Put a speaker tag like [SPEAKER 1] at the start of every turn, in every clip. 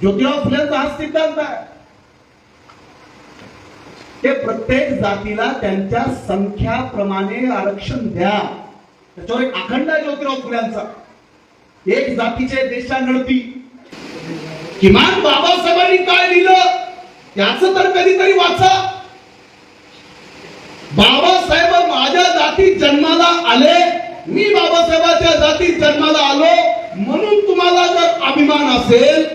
[SPEAKER 1] ज्योतिराव फुलेंचा हा सिद्धांत आहे की प्रत्येक जातीला त्यांच्या संख्याप्रमाणे आरक्षण द्या. त्याच्यावर एक अखंड आहे ज्योतिराव फुल्यांचा. एक जातीचे देशा नडती. किमान बाबासाहेबांनी काय लिहिलं त्याचं तर कधीतरी वाचा. बाबासाहेब माझ्या जातीत जन्माला आले, मी बाबासाहेबांच्या जातीत जन्माला आलो म्हणून तुम्हाला जर अभिमान असेल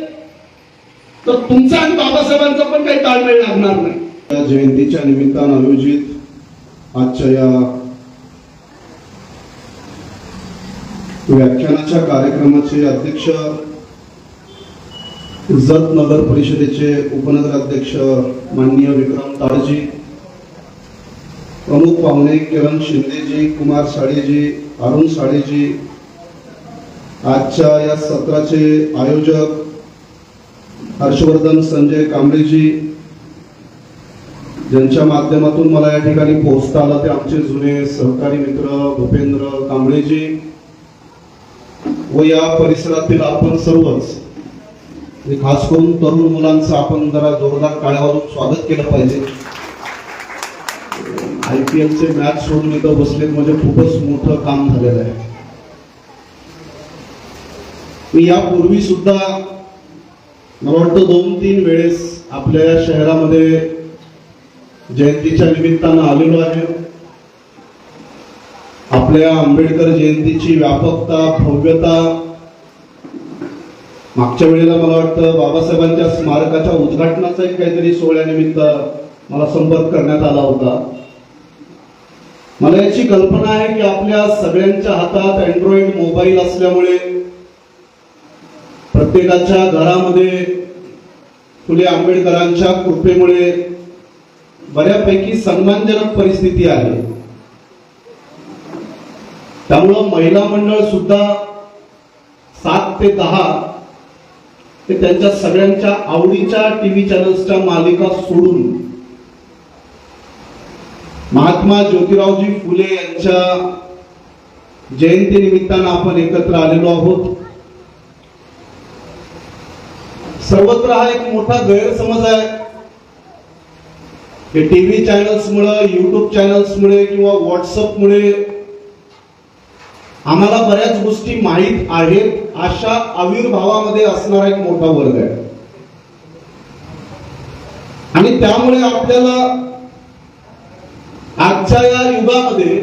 [SPEAKER 1] तर तुमचा आणि बाबासाहेबांचा पण काही ताळमेळ लागणार नाही.
[SPEAKER 2] जयंतीच्या निमित्तानं आयोजित आजच्या या व्याख्यानाच्या कार्यक्रमाचे अध्यक्ष, जत नगर परिषदेचे उपनगराध्यक्ष माननीय विक्रम ताडजी, प्रमुख पाहुणे किरण शिंदेजी, कुमार साळेजी, अरुण साळेजी, आजच्या या सत्राचे आयोजक हर्षवर्धन संजय कांबळेजी, ज्यांच्या माध्यमातून मला या ठिकाणी पोहोचता आलं ते आमचे जुने सहकारी मित्र भूपेंद्र कांबळेजी व या परिसरातील आपण सर्वच, खास करून तरुण मुलांचं आपण जरा जोरदार टाळ्या वाजवून स्वागत केलं पाहिजे. IPL चे मॅच सोडून इथं बसलेत म्हणजे खूपच मोठं काम झालेलं आहे. मी यापूर्वी सुद्धा मला वाटतं 2-3 वेळेस आपल्या या शहरामध्ये जयंतीच्या निमित्तानं आलेलो आहे. आपल्या आंबेडकर जयंतीची व्यापकता, भव्यता, मागच्या वेळेला मला वाटतं बाबासाहेबांच्या स्मारकाच्या उद्घाटनाचा एक काहीतरी सोहळ्यानिमित्त मला संपर्क करण्यात आला होता. मला याची कल्पना आहे की आपल्या सगळ्यांच्या हातात अँड्रॉइड मोबाईल असल्यामुळे प्रत्येकाच्या घरामध्ये फुले आंबेडकरांच्या कृपेमुळे बऱ्यापैकी सन्मानजनक परिस्थिती आहे. त्यामुळं महिला मंडळ सुद्धा 7 ते 10 ते त्यांच्या सगळ्यांच्या आवडीच्या टीव्ही चॅनल्सच्या मालिका सोडून महात्मा ज्योतिरावजी फुले यांच्या जयंती निमित्तानं आपण एकत्र आलेलो आहोत. सर्वत्र हा एक मोठा गैरसमज आहे की टीव्ही चॅनल्समुळे, युट्यूब चॅनल्समुळे किंवा व्हॉट्सअपमुळे आम्हाला बऱ्याच गोष्टी माहीत आहेत अशा आविर्भावामध्ये असणारा एक मोठा वर्ग आहे. आणि त्यामुळे आपल्याला आजच्या या युगामध्ये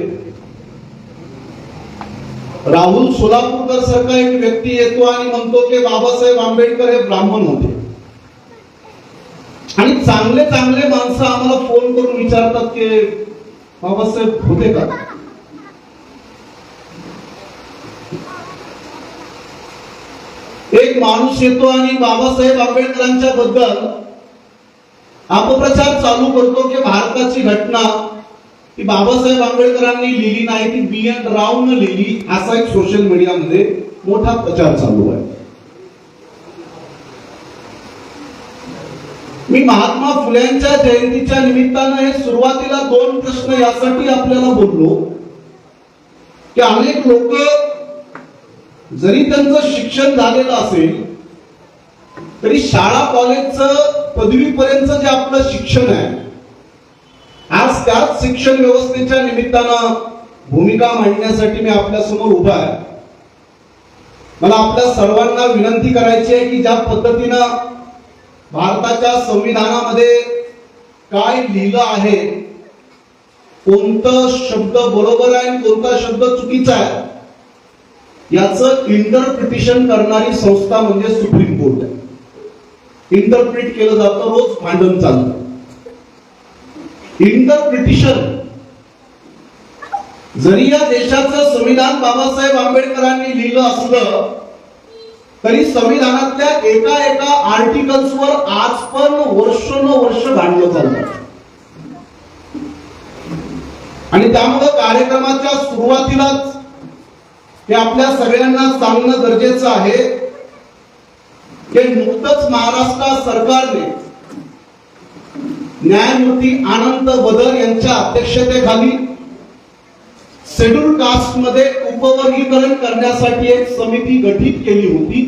[SPEAKER 2] राहुल सोलापूरकर सारखा एक व्यक्ती येतो आणि म्हणतो की बाबासाहेब आंबेडकर हे ब्राह्मण होते. आणि चांगले चांगले माणसं आम्हाला फोन करून विचारतात की बाबासाहेब होते का? एक माणूस येतो आणि बाबासाहेब आंबेडकरांच्या बद्दल अपप्रचार चालू करतो की भारताची घटना ती बाबासाहेब आंबेडकरांनी लिहिली नाही, ती B.N. रावनं लिहिली, असा एक सोशल मीडियामध्ये मोठा प्रचार चालू आहे. मी महात्मा फुल्यांच्या जयंतीच्या निमित्तानं हे सुरुवातीला 2 प्रश्न यासाठी आपल्याला बोललो की अनेक लोक जरी त्यांचं शिक्षण झालेलं असेल तरी शाळा कॉलेजचं पदवीपर्यंत जे आपलं शिक्षण आहे, आज त्याच शिक्षण व्यवस्थेच्या निमित्तानं भूमिका मांडण्यासाठी मी आपल्या समोर उभा आहे. मला आपल्या सर्वांना विनंती करायची आहे की ज्या पद्धतीनं भारताच्या संविधानामध्ये काय लिहिलं आहे, कोणतं शब्द बरोबर आहे आणि कोणता शब्द चुकीचा आहे, याचं इंटरप्रिटेशन करणारी संस्था म्हणजे सुप्रीम कोर्ट आहे. इंटरप्रिट केलं जातं, रोज भांडण चालतं. इंटरप्रिटेशन जरी या देशाचं संविधान बाबासाहेब आंबेडकरांनी लिहिलं असलं तरी संविधानातल्या एका आर्टिकल्सवर आज पण वर्षोनवर्ष भांडणं चालतात. आणि त्यामुळे कार्यक्रमाच्या सुरुवातीलाच हे आपल्या सगळ्यांना सांगणं गरजेचं आहे की नुकतंच महाराष्ट्र सरकारने न्यायमूर्ती आनंद बदर यांच्या अध्यक्षतेखाली शेड्यूल कास्ट मध्ये उपवर्गीकरण करण्यासाठी एक समिती गठीत केली होती.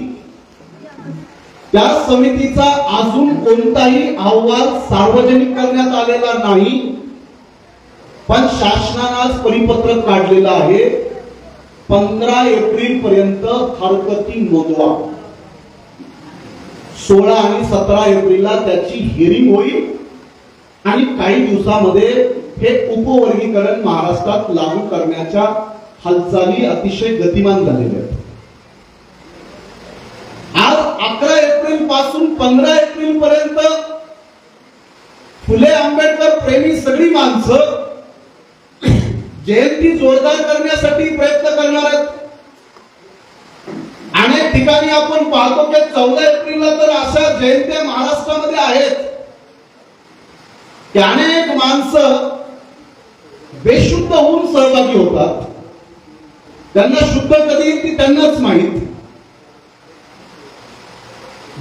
[SPEAKER 2] त्या समितीचा अजून कोणताही अहवाल सार्वजनिक करण्यात आलेला नाही, पण शासनानं आज परिपत्रक काढलेलं आहे. 15 एप्रिल पर्यंत हरकती नोंदवा. 16 आणि 17 एप्रिलला त्याची हिअरिंग होईल आणि काही दिवसामध्ये हे उपवर्गीकरण महाराष्ट्रात लागू करण्याच्या हालचाली अतिशय गतिमान झालेल्या आहेत. आज 11 एप्रिल पासून 15 एप्रिल पर्यंत फुले आंबेडकर प्रेमी सगळी माणसं जयंती जोरदार करण्यासाठी प्रयत्न करणार आहेत. अनेक ठिकाणी आपण पाहतो की 14 एप्रिलला तर अशा जयंत्या महाराष्ट्रामध्ये आहेत की अनेक माणसं बेशुद्ध होऊन सहभागी होतात. त्यांना शुद्ध कधी येईल ती त्यांनाच माहित.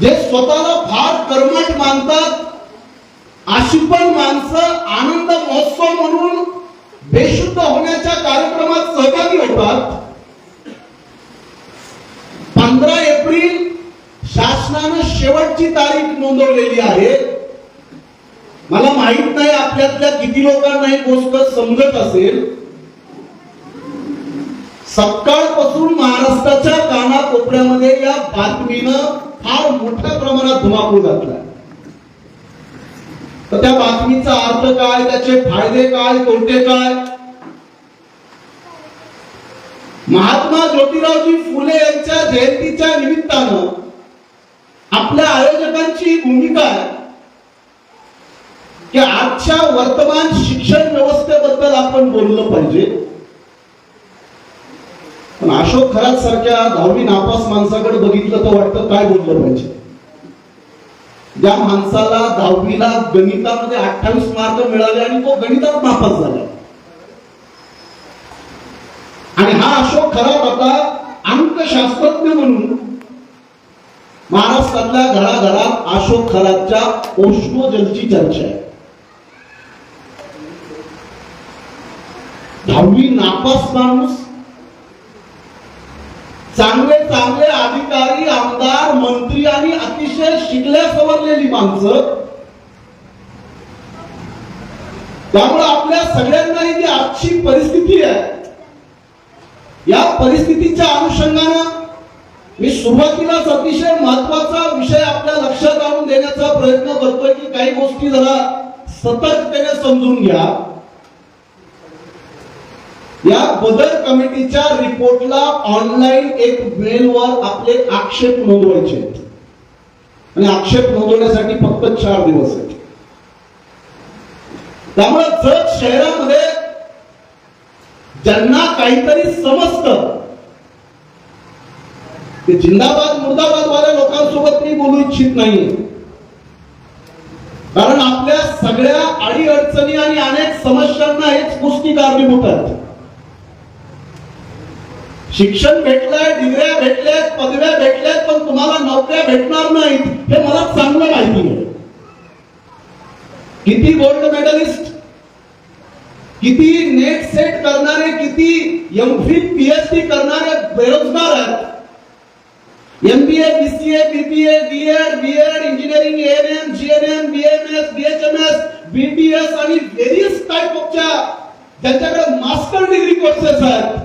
[SPEAKER 2] जे स्वतःला फार कर्मठ मानतात अशी पण माणसं आनंद महोत्सव म्हणून बेशुद्ध होण्याच्या कार्यक्रमात सहभागी होतात. 15 एप्रिल शासनानं शेवटची तारीख नोंदवलेली आहे. मला माहित नाही आपल्यातल्या किती लोकांना ही गोष्ट समजत असेल. सकाळपासून महाराष्ट्राच्या कानाकोपऱ्यामध्ये या बातमीनं फार मोठ्या प्रमाणात धुमाकूळ घातला. तर त्या बातमीचा अर्थ काय, त्याचे फायदे काय, तोटे काय? महात्मा ज्योतिरावजी फुले यांच्या जयंतीच्या निमित्तानं आपल्या आयोजकांची भूमिका आहे की आजच्या वर्तमान शिक्षण व्यवस्थेबद्दल आपण बोललं पाहिजे. पण अशोक खरात सारख्या 10वी नापास माणसाकडे बघितलं तर वाटतं काय बोललं पाहिजे. ज्या माणसाला 10वीला गणितामध्ये 28 मार्क मिळाले आणि तो गणितात नापास झाला. आणि हा अशोक खरात आता अंकशास्त्रज्ञ म्हणून महाराष्ट्रातल्या घराघरात अशोक खरातच्या ओष्णोजलची चर्चा आहे. 10वी नापास माणूस, चांगले चांगले अधिकारी, आमदार, मंत्री आणि अतिशय शिकल्या सवरलेली माणसं. त्यामुळे आपल्या सगळ्यांना जी आजची परिस्थिती आहे या परिस्थितीच्या अनुषंगानं मी सुरुवातीलाच अतिशय महत्वाचा विषय आपल्या लक्षात आणून देण्याचा प्रयत्न करतोय की काही गोष्टी जरा सतर्कतेने समजून घ्या. या बदल कमिटीच्या रिपोर्टला ऑनलाईन एक मेलवर आपले आक्षेप नोंदवायचे आहेत आणि आक्षेप नोंदवण्यासाठी फक्त 4 दिवस आहेत. त्यामुळे जत शहरामध्ये ज्यांना काहीतरी समजतं ते जिंदाबाद मुर्दाबाद वाल्या लोकांसोबत मी बोलू इच्छित नाही. कारण आपल्या सगळ्या अडी अडचणी आणि अनेक समस्यांना हेच गोष्टी कारणीभूत आहेत. शिक्षण भेटलंय, डिग्र्या भेटल्यात, पदव्या भेटल्यात, पण तुम्हाला नोकऱ्या भेटणार नाहीत हे मला चांगलं माहिती आहे. किती गोल्ड मेडलिस्ट, किती नेट सेट करणारे, किती एमफिल पीएचडी करणारे बेरोजगार आहेत. MBA, BCA, BBA, DEd, BEd, engineering, ANM, GNM, BMS, BHMS, BDS आणि व्हेरियस टाइप ऑफच्या ज्यांच्याकडे मास्टर डिग्री कोर्सेस आहेत.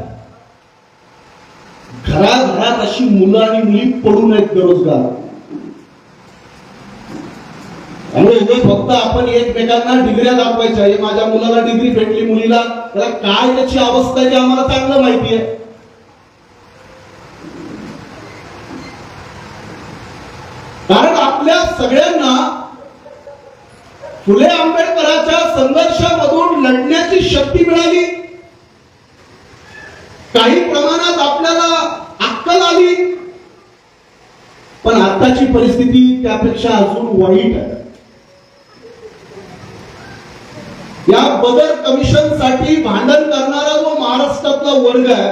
[SPEAKER 2] घराघरात अशी मुलं आणि मुली पडून आहेत बेरोजगार. त्यामुळे फक्त आपण एकमेकांना डिग्र्या दाखवायच्या, हे माझ्या मुलाला डिग्री भेटली, मुलीला, त्याला काय त्याची अवस्था आहे आम्हाला चांगलं माहिती आहे. कारण आपल्या सगळ्यांना फुले आंबेडकरांच्या संघर्षामधून लढण्याची शक्ती मिळाली. काही प्रमाणात आपल्याला अक्कल आली, पण आताची परिस्थिती त्यापेक्षा अजून वाईट आहे. या बदल कमिशन साठी भांडण करणारा जो महाराष्ट्रातला वर्ग आहे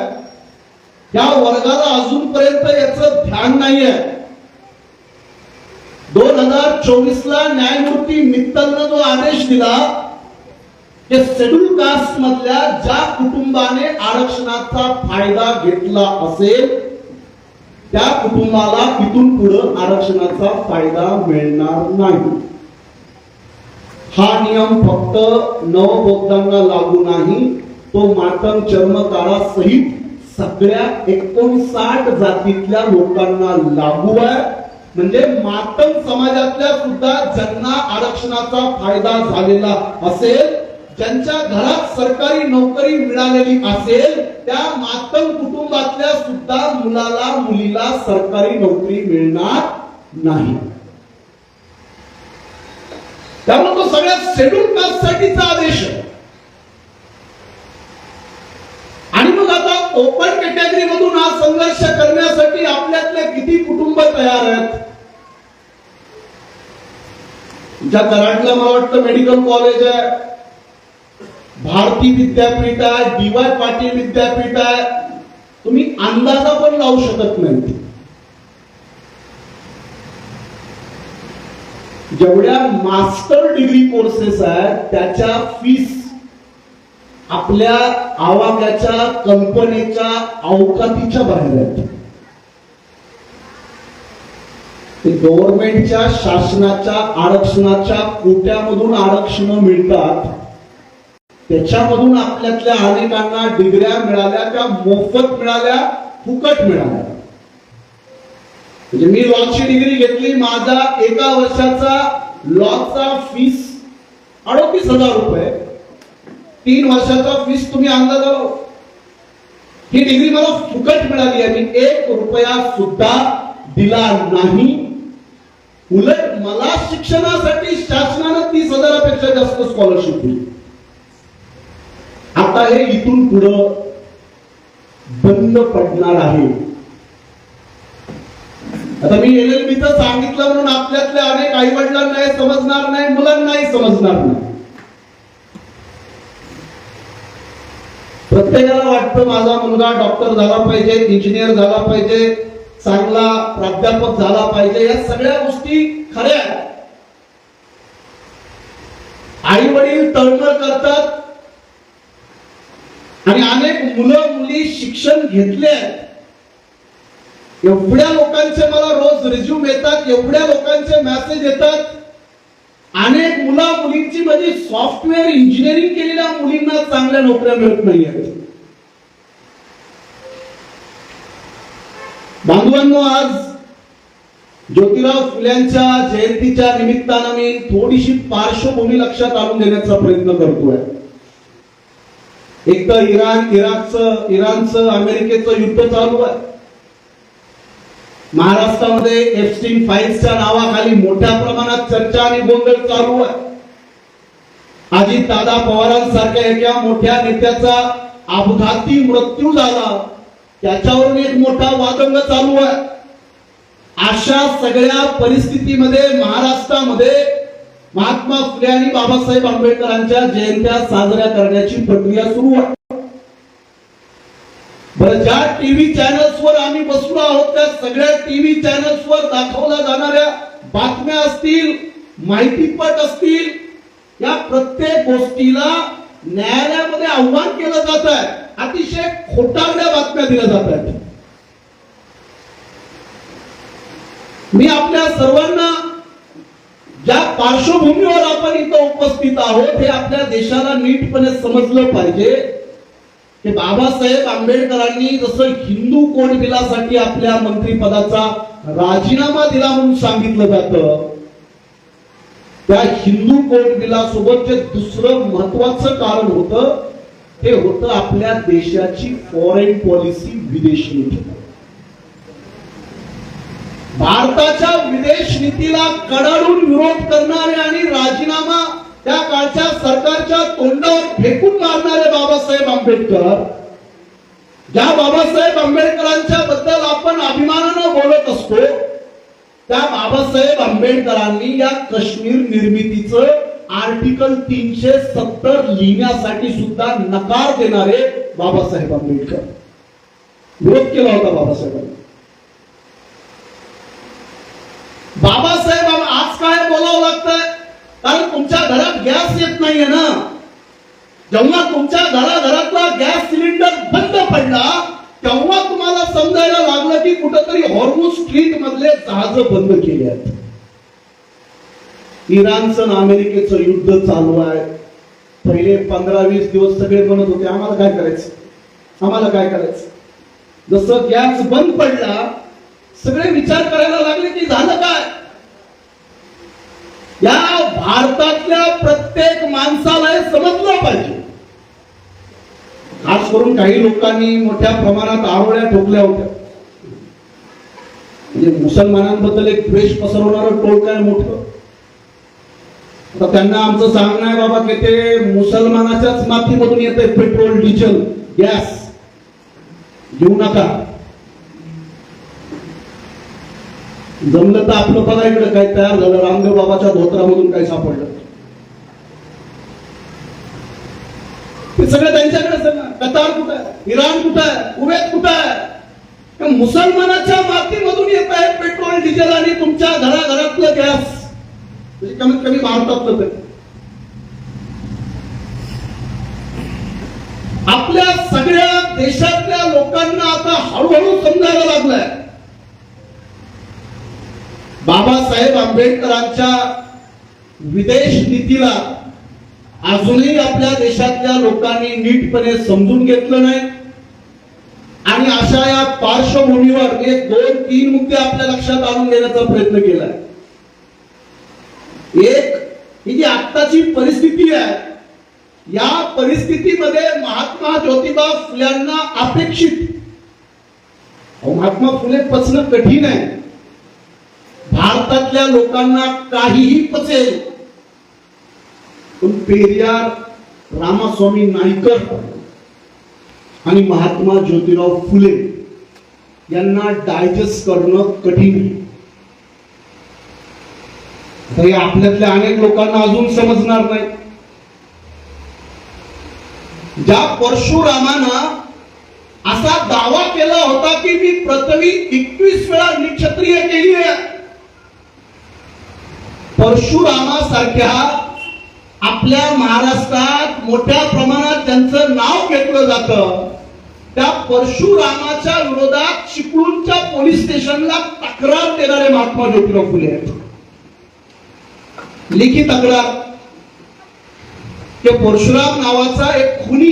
[SPEAKER 2] त्या वर्गाला अजूनपर्यंत याचं ध्यान नाहीये. 2024 ला न्यायमूर्ती मित्तलनं जो आदेश दिला की शेड्यूल कास्ट मधल्या ज्या कुटुंबाने आरक्षणाचा फायदा घेतला असेल त्या कुटुंबाला इथून पुढे आरक्षणाचा फायदा मिळणार नाही. हा नियम फक्त नवबौद्धांना लागू नाही, तो मातंग चर्मकारासहित सगळ्या 59 जातीतल्या लोकांना लागू आहे. म्हणजे मातंग समाजातल्या सुद्धा ज्यांना आरक्षणाचा फायदा झालेला असेल, ज्यांच्या घरात सरकारी नोकरी मिळालेली असेल, त्या मातंग कुटुंबातल्या सुद्धा मुलाला मुलीला सरकारी नोकरी मिळणार नाही. त्यामुळे तो सगळ्या शेड्यूल कास्टसाठीचा आदेश आहे. आणि मग आता ओपन कॅटेगरी मधून हा संघर्ष करण्यासाठी आपल्यातले किती कुटुंब तयार आहेत. ज्या कराडला मला वाटतं मेडिकल कॉलेज आहे, भारती विद्यापीठ आहे, डी.वाय. पाटील विद्यापीठ आहे, तुम्ही अंदाजा पण लावू शकत नाही. जेवढ्या मास्टर डिग्री कोर्सेस आहेत त्याच्या फीस आपल्या आवाक्याच्या कल्पनेच्या अवकातीच्या बाहेर आहेत. ते गव्हर्नमेंटच्या शासनाच्या आरक्षणाच्या कोट्यामधून आरक्षण मिळतात. त्याच्यामधून आपल्यातल्या अनेकांना डिग्र्या मिळाल्या, त्या मोफत मिळाल्या, फुकट मिळाल्या. म्हणजे मी लॉची डिग्री घेतली, माझा एका वर्षाचा लॉचा फीस 38,000 रुपये. 3 वर्षाचा फीस तुम्ही अंदाज लावा. ही डिग्री मला फुकट मिळाली आहे, मी 1 रुपया सुद्धा दिला नाही. उलट मला शिक्षणासाठी शासनानं 30,000पेक्षा जास्त स्कॉलरशिप दिली. आता हे इथून पुढं बंद पडणार आहे. आता मी LLB सांगितलं म्हणून आपल्यातल्या अनेक आई वडिलांना समजणार नाही, मुलांनाही समजणार नाही. प्रत्येकाला वाटतं माझा मुलगा डॉक्टर झाला पाहिजे, इंजिनियर झाला पाहिजे, चांगला प्राध्यापक झाला पाहिजे. या सगळ्या गोष्टी खऱ्या आहेत. आई वडील तळमळ करतात आणि अनेक मुलं मुली शिक्षण घेतले आहेत. एवढ्या लोकांचे मला रोज रिझ्यूम येतात, एवढ्या लोकांचे मेसेज येतात. अनेक मुला मुलींची म्हणजे सॉफ्टवेअर इंजिनिअरिंग केलेल्या मुलींना चांगल्या नोकऱ्या मिळत नाहीत. बांधवांनो, आज ज्योतिराव फुल्यांच्या जयंतीच्या निमित्तानं मी थोडीशी पार्श्वभूमी लक्षात आणून देण्याचा प्रयत्न करतोय. एक तर इराणचं अमेरिकेचं युद्ध चालू आहे. महाराष्ट्रामध्ये एप्स्टीन फाईल्सच्या नावाखाली मोठ्या प्रमाणात चर्चा आणि गोंधळ चालू आहे. अजितदादा पवारांसारख्या एका मोठ्या नेत्याचा अपघाती मृत्यू झाला, त्याच्यावरून एक मोठा वादंग चालू आहे. अशा सगळ्या परिस्थितीमध्ये महाराष्ट्रामध्ये महात्मा फुले आणि बाबासाहेब आंबेडकरांच्या जयंत्या साजऱ्या करण्याची प्रक्रिया सुरू आहे. बरं, ज्या टीव्ही चॅनल्सवर आम्ही बसलो आहोत त्या सगळ्या टीव्ही चॅनल्सवर दाखवल्या जाणाऱ्या बातम्या असतील, माहितीपट असतील, या प्रत्येक गोष्टीला न्यायालयामध्ये आव्हान केलं जात आहे. अतिशय खोटारड्या बातम्या दिल्या जात आहेत. मी आपल्या सर्वांना ज्या पार्श्वभूमीवर आपण इथं उपस्थित आहोत हे आपल्या देशाला नीटपणे समजलं पाहिजे की बाबासाहेब आंबेडकरांनी जसं हिंदू कोड बिलासाठी आपल्या मंत्रिपदाचा राजीनामा दिला म्हणून सांगितलं जातं, त्या हिंदू कोड बिलासोबत जे दुसरं महत्वाचं कारण होतं ते होतं आपल्या देशाची फॉरेन पॉलिसी, विदेश नीती. भारताच्या विदेश नीतीला कडाडून विरोध करणारे आणि राजीनामा त्या काळच्या सरकारच्या तोंडावर फेकून मारणारे बाबासाहेब आंबेडकर, ज्या बाबासाहेब आंबेडकरांच्या बद्दल आपण अभिमानानं बोलत असतो, त्या बाबासाहेब आंबेडकरांनी या काश्मीर निर्मितीचं आर्टिकल 370 लिहिण्यासाठी सुद्धा नकार देणारे बाबासाहेब आंबेडकर विरोध केला होता. बाबासाहेब आज काय बोलावं लागतंय, कारण तुमच्या घरात गॅस येत नाहीये ना. जेव्हा तुमच्या घराघरातला गॅस सिलेंडर बंद पडला तेव्हा तुम्हाला समजा समजायला लागलं की कुठंतरी हॉर्मुझ स्ट्रीट मधले जहाज बंद केले आहेत. इराणचं आणि अमेरिकेचं युद्ध चालू आहे. पहिले 15-20 दिवस सगळे म्हणत होते आम्हाला काय करायचं, आम्हाला काय करायचं. जसं गॅस बंद पडला सगळे विचार करायला लागले की झालं काय. या भारतातल्या प्रत्येक माणसाला हे समजलं पाहिजे. खास करून काही लोकांनी मोठ्या प्रमाणात आरोळ्या ठोकल्या होत्या. म्हणजे मुसलमानांबद्दल एक द्वेष पसरवणारं टोळक आहे मोठं. आता त्यांना आमचं सांगणं आहे बाबा की ते मुसलमानाच्याच मातीमधून येते पेट्रोल, डिझेल, गॅस घेऊ नका. जमलं तर आपलं बघा इकडे काय तयार झालं. रामदेव बाबाच्या धोत्रामधून काय सापडलं ते सगळं त्यांच्याकडे. कतार कुठं आहे, इराण कुठं आहे, कुवेत कुठं आहे. मुसलमानाच्या मातीमधून येत आहे पेट्रोल, डिझेल आणि तुमच्या घराघरातलं गॅस. म्हणजे कमीत कमी भारतातलं तरी. आपल्या सगळ्या देशातल्या लोकांना आता हळूहळू समजायला लागलंय बाबासाहेब आंबेडकरांच्या विदेश नीतीला अजूनही आपल्या देशातल्या लोकांनी नीटपणे समजून घेतलं नाही. आणि अशा या पार्श्वभूमीवर एक 2-3 मुद्दे आपल्या लक्षात आणून देण्याचा प्रयत्न केलाय. एक, ही जी आत्ताची परिस्थिती आहे या परिस्थितीमध्ये महात्मा ज्योतिबा फुल्यांना अपेक्षित, महात्मा फुले पचणं कठीण आहे. भारतातल्या लोकांना काहीही पचेल पण पेरियार, रामास्वामी नाईकर आणि महात्मा ज्योतिराव फुले यांना डायजेस्ट करणं कठीण आहे. हे आपल्यातल्या अनेक लोकांना अजून समजणार नाही. ज्या परशुरामानं असा दावा केला होता की मी पृथ्वी 21 वेळा निक्षत्रिय केली आहे. परशुरामासारख्या आपल्या महाराष्ट्रात मोठ्या प्रमाणात त्यांचं नाव घेतलं जातं. त्या परशुरामाच्या विरोधात चिपळूणच्या पोलीस स्टेशनला तक्रार देणारे महात्मा ज्योतिराव फुले आहेत. लिखित तक्रार. ते परशुराम नावाचा एक खुनी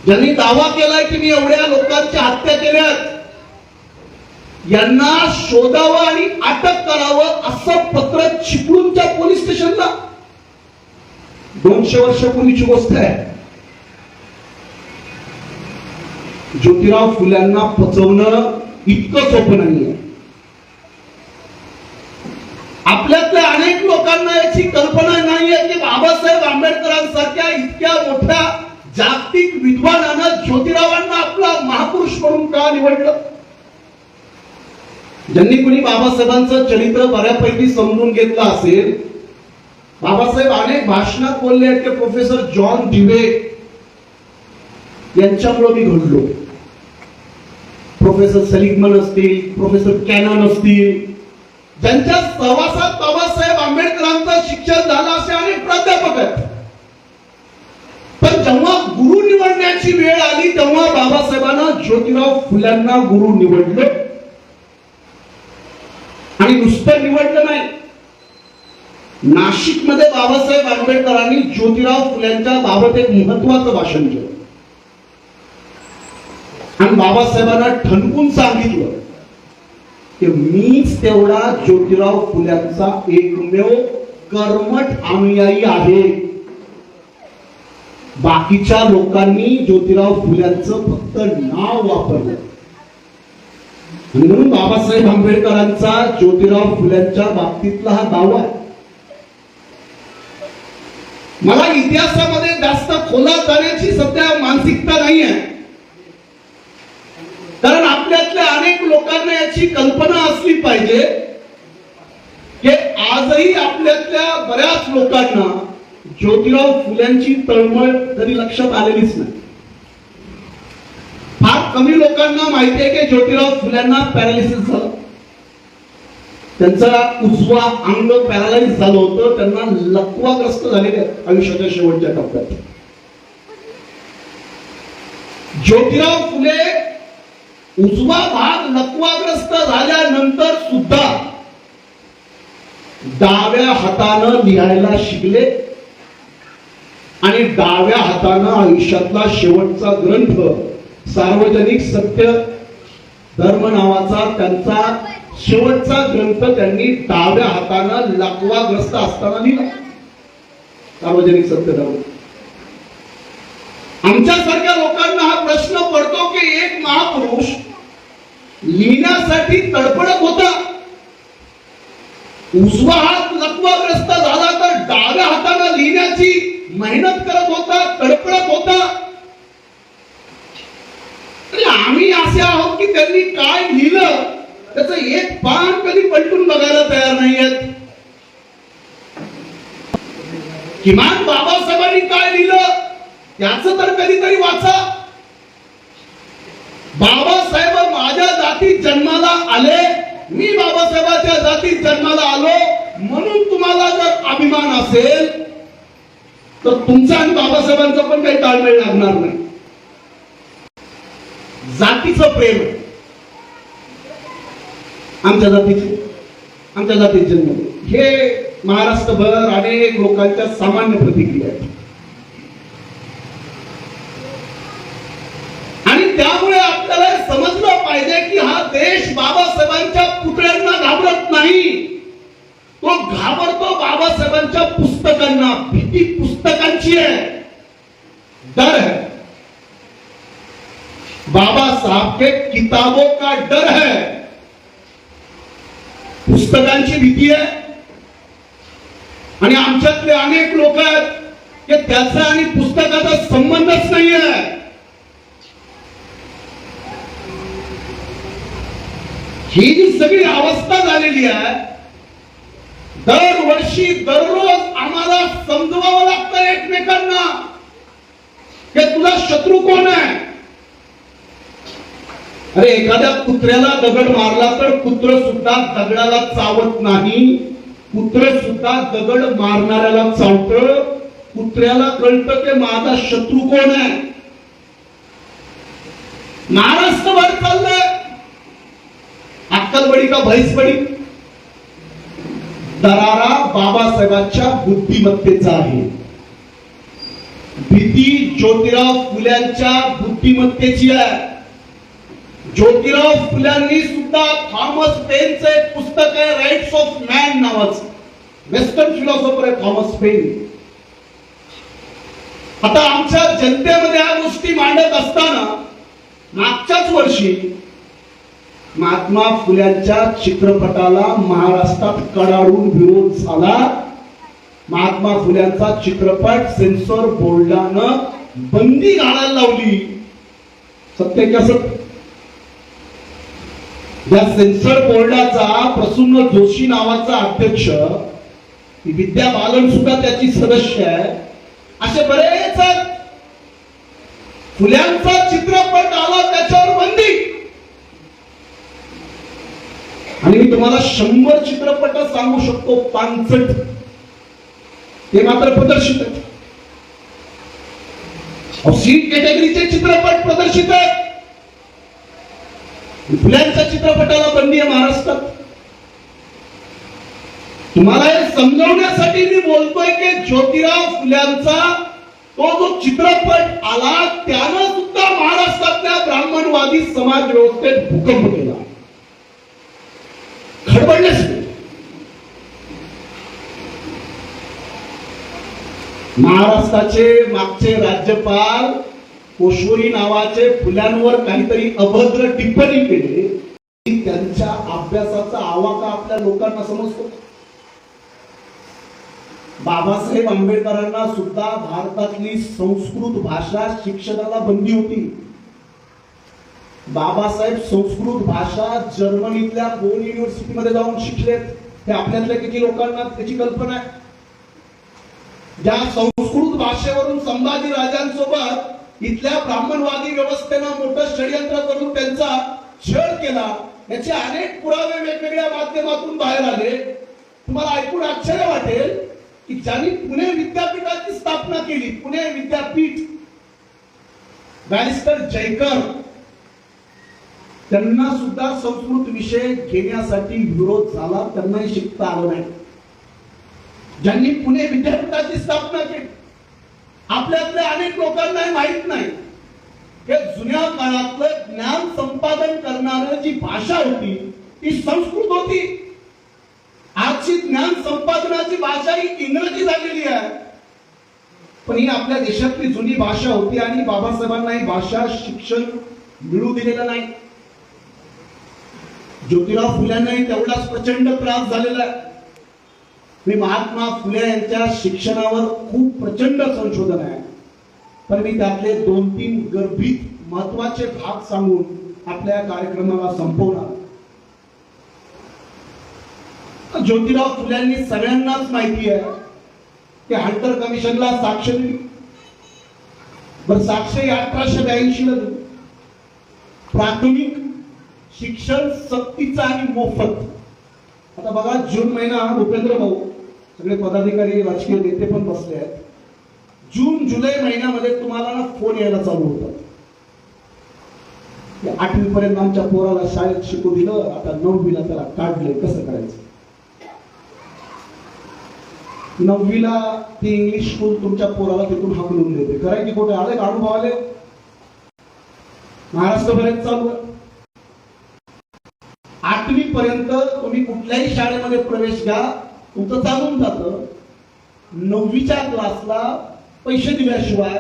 [SPEAKER 2] ज्यांनी दावा केलाय की मी एवढ्या लोकांच्या हत्या केल्यात, यांना शोधावं आणि अटक करावं असं पत्र चिपळूणच्या पोलीस स्टेशनला. 200 वर्षापूर्वीची गोष्ट आहे. ज्योतिराव फुल्यांना पचवणं इतकं सोपं नाहीये. आपल्यातल्या अनेक लोकांना याची कल्पना नाहीये की बाबासाहेब आंबेडकरांसारख्या इतक्या मोठ्या जागतिक विद्वानानं ज्योतिरावांना आपला महापुरुष म्हणून का निवडलं. ज्यांनी कोणी बाबासाहेबांचं चरित्र बऱ्यापैकी समजून घेतलं असेल, बाबासाहेब अनेक भाषणात बोलले आहेत की प्रोफेसर जॉन दिवे यांच्यामुळे मी घडलो. प्रोफेसर सलीगमन असतील, प्रोफेसर कॅनन असतील, ज्यांच्या सहवासात बाबासाहेब आंबेडकरांचं शिक्षण झालं असे अनेक प्राध्यापक आहेत. पण जेव्हा गुरु निवडण्याची वेळ आली तेव्हा बाबासाहेबांना ज्योतिराव फुल्यांना गुरु निवडलं. आणि नुसतं निवडलं नाही, नाशिक मध्ये बाबासाहेब आंबेडकरांनी ज्योतिराव फुल्यांच्या बाबत एक महत्वाचं भाषण केलं आणि बाबासाहेबांना ठणकून सांगितलं की मीच तेवढा ज्योतिराव फुल्यांचा एकमेव कर्मठ अनुयायी आहे. बाकीच्या लोकांनी ज्योतिराव फुल्यांचं फक्त नाव वापरलं. आणि म्हणून बाबासाहेब आंबेडकरांचा ज्योतिराव फुल्यांच्या बाबतीतला हा दावा आहे. मला इतिहासामध्ये जास्त खोलात जाण्याची सध्या मानसिकता नाही आहे, कारण आपल्यातल्या अनेक लोकांना याची कल्पना असली पाहिजे की आजही आपल्यातल्या बऱ्याच लोकांना ज्योतिराव फुल्यांची तळमळ कधी लक्षात आलेलीच नाही. फार कमी लोकांना माहिती आहे की ज्योतिराव फुल्यांना पॅरालिसिस झालं. त्यांचा उजवा अंग पॅरालाइज झालं होतं. त्यांना लकवाग्रस्त झालेले आयुष्याच्या शेवटच्या टप्प्यात. ज्योतिराव फुले उजवा भाग लकवाग्रस्त झाल्यानंतर सुद्धा डाव्या हातानं लिहायला शिकले आणि डाव्या हातानं आयुष्यातला शेवटचा ग्रंथ सार्वजनिक सत्य धर्म नावाचा त्यांचा शेवटचा ग्रंथ त्यांनी डाव्या हातानं लकवाग्रस्त असताना लिहिला. सार्वजनिक सत्य धर्म. आमच्यासारख्या लोकांना हा प्रश्न पडतो की एक महापुरुष लिहिण्यासाठी तडफडत होता, उजवा हात लकवाग्रस्त झाला तर डाव्या हाताने लिहिण्याची मेहनत करत होता, तडफडत होता. आम्ही असे आहोत की त्यांनी काय लिहिलं त्याचं एक पान कधी पलटून बघायला तयार नाहीयेत. किमान बाबासाहेबांनी काय लिहिलं त्याचं तर कधीतरी वाचा. बाबासाहेब माझ्या जातीत जन्माला आले, मी बाबासाहेबांच्या जातीत जन्माला आलो म्हणून तुम्हाला जर अभिमान असेल तर तुमचा आणि बाबासाहेबांचा पण काही ताळमेळ लागणार नाही. जातीचं प्रेम आमच्या जातीत जन्म हे महाराष्ट्रभर अनेक लोकांच्या सामान्य प्रतिक्रिया आहेत. आणि त्यामुळे आपल्याला समजलं पाहिजे की हा देश बाबासाहेबांच्या पुतळ्यांना घाबरत नाही, तो घाबरतो बाबासाहेबांच्या पुस्तकांना. भीती पुस्तकांची आहे, डर है. बाबा साहब के किताबों का डर है, पुस्तकांची भीती आहे. आणि आमच्यातले अनेक लोक आहेत की त्याचा आणि पुस्तकाचा संबंधच नाही आहे. ही जी सगळी अवस्था झालेली आहे, दरवर्षी दररोज आम्हाला समजवावं लागतं एकमेकांना की तुझा शत्रू कोण आहे. अरे एखाद्या कुत्र्याला दगड मारला तर कुत्र सुद्धा दगडाला चावत नाही, कुत्र सुद्धा दगड मारणाऱ्याला चावतं. कुत्र्याला कळतं की माझा शत्रू कोण आहे. महाराष्ट्रभर चाललंय अक्कल बडी का भैस बडी. दरारा बाबासाहेबांच्या बुद्धिमत्तेचा आहे, भीती ज्योतिराव फुल्यांच्या बुद्धिमत्तेची आहे. ज्योतिराव फुल्यांनी सुद्धा थॉमस पेनचं एक पुस्तक आहे राईट्स ऑफ मॅन नावाचं, वेस्टर्न फिलॉसॉफर आहे थॉमस पेन. आता आमच्या जनतेमध्ये या गोष्टी मांडत असताना मागच्याच वर्षी महात्मा फुल्यांच्या चित्रपटाला महाराष्ट्रात कडाडून विरोध झाला. महात्मा फुल्यांचा चित्रपट सेन्सॉर बोर्डानं बंदी घालायला लावली. सत्य की असत्य? या सेन्सर बोर्डाचा प्रसन्न जोशी नावाचा अध्यक्ष, विद्या बालन सुद्धा त्याची सदस्य आहे, असे बरेच फुल्यांचा चित्रपट आला त्याच्यावर बंदी. आणि मी तुम्हाला 100 चित्रपट सांगू शकतो 65 ते मात्र प्रदर्शित आहेत. सीट कॅटेगरीचे चित्रपट प्रदर्शित आहेत. फुल्यांच्या चित्रपटाला बंदी आहे महाराष्ट्रात. तुम्हाला हे समजवण्यासाठी मी बोलतोय की ज्योतिराव फुल्यांचा तो जो चित्रपट आला त्यानं सुद्धा महाराष्ट्रातल्या ब्राह्मणवादी समाज व्यवस्थेत भूकंप केला, खडबडलेच. महाराष्ट्राचे मागचे राज्यपाल कोश्वरी नावाचे फुल्यांवर काहीतरी अभद्र टिप्पणी केली, त्यांच्या अभ्यासाचा आवाका आपल्या लोकांना समजतो. बाबासाहेब आंबेडकरांना सुद्धा भारतातली संस्कृत भाषा शिक्षणाला बंदी होती. बाबासाहेब संस्कृत भाषा जर्मनीतल्या बोन युनिव्हर्सिटीमध्ये जाऊन शिकलेत. हे आपल्यातल्या किती लोकांना त्याची कल्पना आहे? ज्या संस्कृत भाषेवरून संभाजी राजांसोबत इथल्या ब्राह्मणवादी व्यवस्थेनं मोठं षडयंत्र करून त्यांचा छळ केला, याचे अनेक पुरावे वेगवेगळ्या माध्यमातून बाहेर आले. तुम्हाला ऐकून आश्चर्य वाटेल की ज्यांनी पुणे विद्यापीठाची स्थापना केली, पुणे विद्यापीठ, बॅरिस्टर जयकर,
[SPEAKER 1] त्यांना सुद्धा संस्कृत विषय घेण्यासाठी विरोध झाला, त्यांनाही शिकता आलं नाही. ज्यांनी पुणे विद्यापीठाची स्थापना केली, आपल्यातल्या अनेक लोकांना माहित नाही की जुन्या काळातलं ज्ञान संपादन करणारी जी भाषा होती ती संस्कृत होती. आजची ज्ञान संपादनाची भाषा ही इंग्रजी झालेली आहे, पण ही आपल्या देशातली जुनी भाषा होती आणि बाबासाहेबांना ही भाषा शिक्षण मिळू दिलेलं नाही. ज्योतिराव फुल्यांनाही तेवढाच प्रचंड त्रास झालेला आहे. मी महात्मा फुले यांच्या शिक्षणावर खूप प्रचंड संशोधन आहे, पण मी त्यातले 2-3 गर्भित महत्वाचे भाग सांगून आपल्या कार्यक्रमाला संपवणार. ज्योतिराव फुल्यांनी सगळ्यांनाच माहिती आहे की हंटर कमिशनला साक्ष दिली. बरं, साक्ष 1882 ला दिली. प्राथमिक शिक्षण सक्तीचं आणि मोफत. आता बघा, जून महिना, भूपेंद्र भाऊ, सगळे पदाधिकारी राजकीय नेते पण बसले आहेत. जून जुलै महिन्यामध्ये तुम्हाला ना फोन यायला चालू होतात. 8वी पर्यंत आमच्या पोराला शाळेत शिकू दिलं, आता 9वीला त्याला काढलंय, कसं करायचं? 9वीला ती इंग्लिश स्कूल तुमच्या पोराला तिथून हाकलून देते. करायची कुठे आले अनुभव आले? महाराष्ट्रभरात चालू आहे. 8वी पर्यंत तुम्ही कुठल्याही शाळेमध्ये प्रवेश घ्या, तुमचं चालून जातं. 9वीच्या क्लासला पैसे दिल्याशिवाय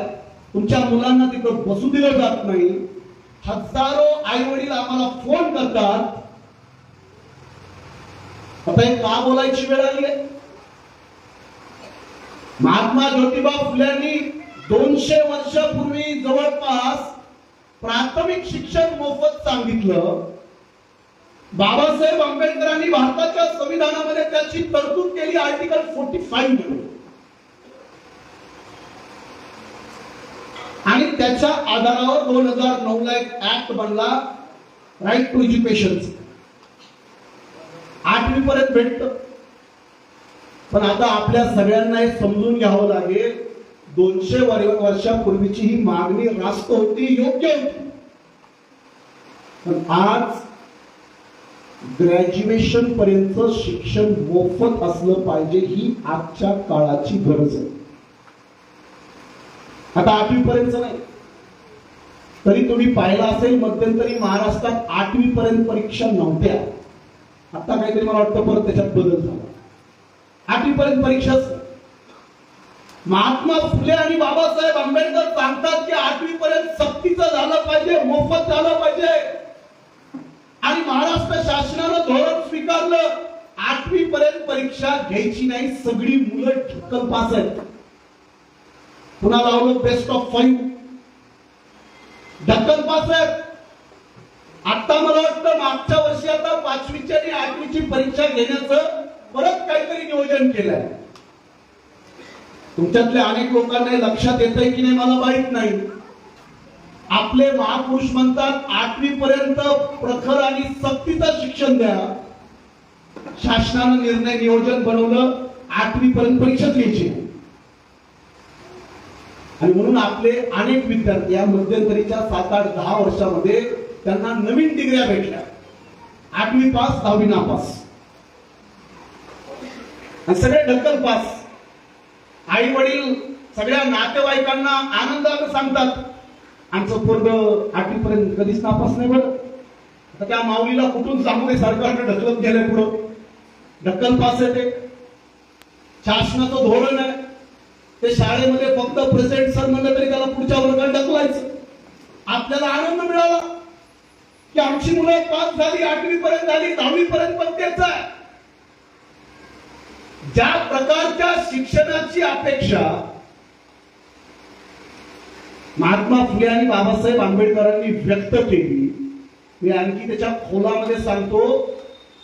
[SPEAKER 1] तुमच्या मुलांना तिथं बसू दिलं जात नाही. हजारो आई वडील आम्हाला फोन करतात. आता हे का बोलायची वेळ आली आहे? महात्मा ज्योतिबा फुल्यांनी 200 वर्षापूर्वी जवळपास प्राथमिक शिक्षण मोफत सांगितलं. बाबासाहेब आंबेडकरांनी भारताच्या संविधानामध्ये त्याची तरतूद केली आर्टिकल 45 मध्ये, आणि त्याच्या आधारावर 2009 ला एक ऍक्ट बनला, राईट टू एज्युकेशन. 8वी पर्यंत भेटत. पण आता आपल्या सगळ्यांना हे समजून घ्यावं लागेल, 200 वर्षापूर्वीची ही मागणी रास्त होती, योग्य होती. पण आज ग्रॅज्युएशन पर्यंत शिक्षण मोफत असलं पाहिजे, ही आजच्या काळाची गरज आहे. आता 8वी पर्यंत नाही, तरी तुम्ही पाहिलं असेल मध्यंतरी महाराष्ट्रात 8वी पर्यंत परीक्षा नव्हत्या. आता काहीतरी मला वाटतं परत त्याच्यात बदल झाला. 8वी पर्यंत परीक्षा. महात्मा फुले आणि बाबासाहेब आंबेडकर सांगतात की 8वी पर्यंत सक्तीचं झालं पाहिजे, मोफत झालं पाहिजे. आणि महाराष्ट्र शासनानं धोरण स्वीकारलं, 8वी पर्यंत परीक्षा घ्यायची नाही. सगळी मुलं ठिक्कल पास आहेत. पुन्हा लावलं बेस्ट ऑफ 5, ढक्कल पास आहेत. आता मला वाटतं मागच्या वर्षी आता 5वीची आणि 8वीची परीक्षा घेण्याचं परत काहीतरी नियोजन केलंय. तुमच्यातल्या अनेक लोकांना लक्षात येतंय की नाही मला माहित नाही. आपले महापुरुष म्हणतात 8वी पर्यंत प्रखर आणि सक्तीचं शिक्षण द्या. शासनानं निर्णय नियोजन बनवलं, 8वी पर्यंत परीक्षाच घ्यायची. आणि म्हणून आपले अनेक विद्यार्थी या मध्यंतरीच्या 7-8-10 वर्षामध्ये त्यांना नवीन डिग्र्या भेटल्या. 8वी पास, 10वी नापास, आणि सगळे ढक्कल पास. आई वडील सगळ्या नातेवाईकांना आनंदाने सांगतात, आमचं पोरगं 8वी पर्यंत कधीच नापास नाही. बरं, आता त्या माऊलीला कुठून सांगू दे, सरकारने ढकलत गेलंय पुढं, ढक्कल पास आहे. ते शासनाचं धोरण आहे. ते शाळेमध्ये फक्त प्रेझेंट सर म्हणलं तरी त्याला पुढच्या वर्गात ढकलायचं. आपल्याला आनंद मिळाला की आमची मुलं पास झाली, 8वी पर्यंत झाली, 10वी पर्यंत पण तेच आहे. ज्या प्रकारच्या शिक्षणाची अपेक्षा महात्मा फुले आणि बाबासाहेब आंबेडकरांनी व्यक्त केली, मी आणखी त्याच्या खोलामध्ये सांगतो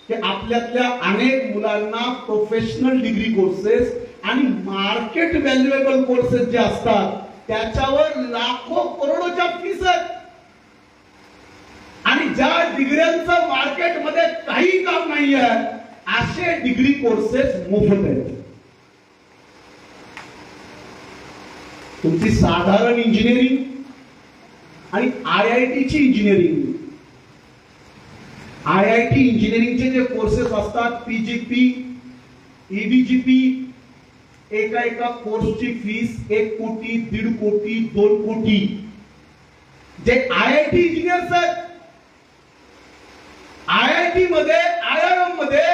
[SPEAKER 1] की आपल्यातल्या अनेक मुलांना प्रोफेशनल डिग्री कोर्सेस आणि मार्केट व्हॅल्युएबल कोर्सेस जे असतात त्याच्यावर लाखो करोडोच्या फीस आहेत. आणि ज्या डिग्र्यांचं मार्केटमध्ये काही काम नाही आहे असे डिग्री कोर्सेस मोफत आहेत. तुमची साधारण इंजिनिअरिंग आणि IIT ची इंजिनिअरिंग IIT इंजिनिअरिंगचे जे कोर्सेस असतात, PGP, EBGP, एका कोर्सची फीस 1 कोटी, 1.5 कोटी, 2 कोटी. जे IIT इंजिनियर्स आहेत, IIT मध्ये, IIM मध्ये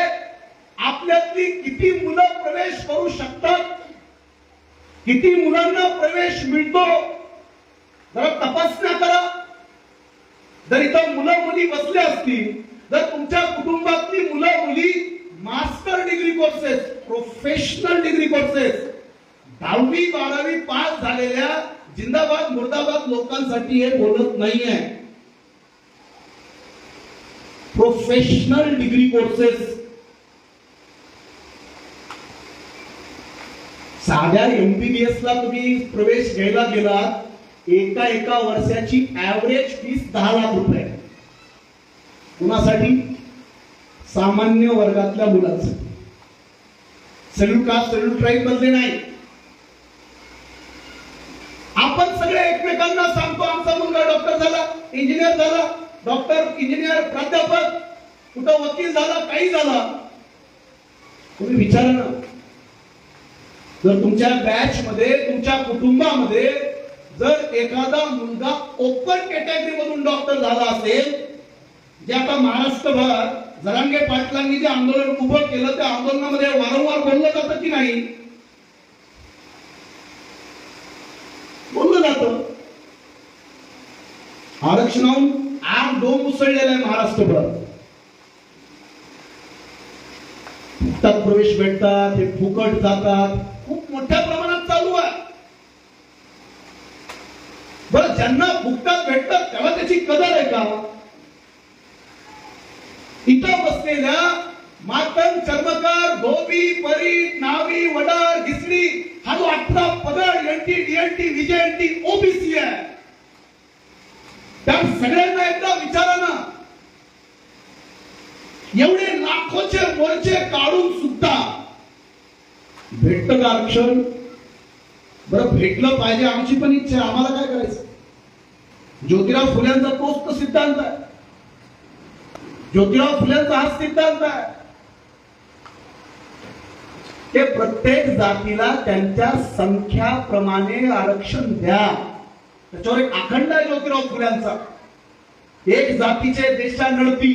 [SPEAKER 1] आपल्यातली किती मुलं प्रवेश करू शकतात, किती मुलांना प्रवेश मिळतो, जरा तपासण्या करा. जर इथं मुलं मुली बसले असतील, जर तुमच्या कुटुंबातली मुलं मुली master degree courses, professional degree courses, 10वी 12वी पास झालेल्या जिंदाबाद मुर्दाबाद लोकांसाठी हे बोलत नाहीये. प्रोफेशनल डिग्री कोर्सेस, साध्या MBBS ला तुम्ही प्रवेश घ्यायला गेलात, एका वर्षाची ऍव्हरेज फीस 10 लाख रुपये. कुणासाठी? सामान्य वर्गातल्या मुलांसाठी. शेड्यूल कास्ट, शेड्यूल ट्राईब मधले नाही. आपण सगळे एकमेकांना सांगतो आमचा मुलगा डॉक्टर झाला, इंजिनियर झाला, डॉक्टर, इंजिनियर, प्राध्यापक, कुठं वकील झाला, काही झाला. तुम्ही विचारा ना, जर तुमच्या बॅच मध्ये, तुमच्या कुटुंबामध्ये जर एखादा मुलगा ओपन कॅटेगरी मधून डॉक्टर झाला असेल, जे आता महाराष्ट्रभर जरांगे पाटलांनी जे आंदोलन उभं केलं, त्या आंदोलनामध्ये वारंवार बोललं जातं की नाही? बोललं जातं. आरक्षणाहून आग डोम उसळलेला आहे महाराष्ट्रभर. फुकटात प्रवेश भेटतात, हे फुकट जातात, खूप मोठ्या प्रमाणात चालू आहे. बरं, ज्यांना फुकटात भेटतात तेव्हा त्याची कदर आहे का? इथं बसलेल्या मातंग, चर्मकार, धोबी, परी, नावी, वडार, घिसडी, हा जो 18 पगड, NT, DNT, VJNT, OBC आहे, त्या सगळ्यांना एकदा विचारा ना, एवढे लाखोचे मोर्चे काढून सुद्धा भेटतं का आरक्षण? बरं, भेटलं पाहिजे, आमची पण इच्छा आहे. आम्हाला काय करायचं? ज्योतिराव फुल्यांचा तोच तर सिद्धांत आहे. ज्योतिराव फुल्यांचा हा सिद्धांत आहे की प्रत्येक जातीला त्यांच्या संख्याप्रमाणे आरक्षण द्या. त्याच्यावर एक अखंड आहे ज्योतिराव फुल्यांचा. एक जातीचे देशानडती,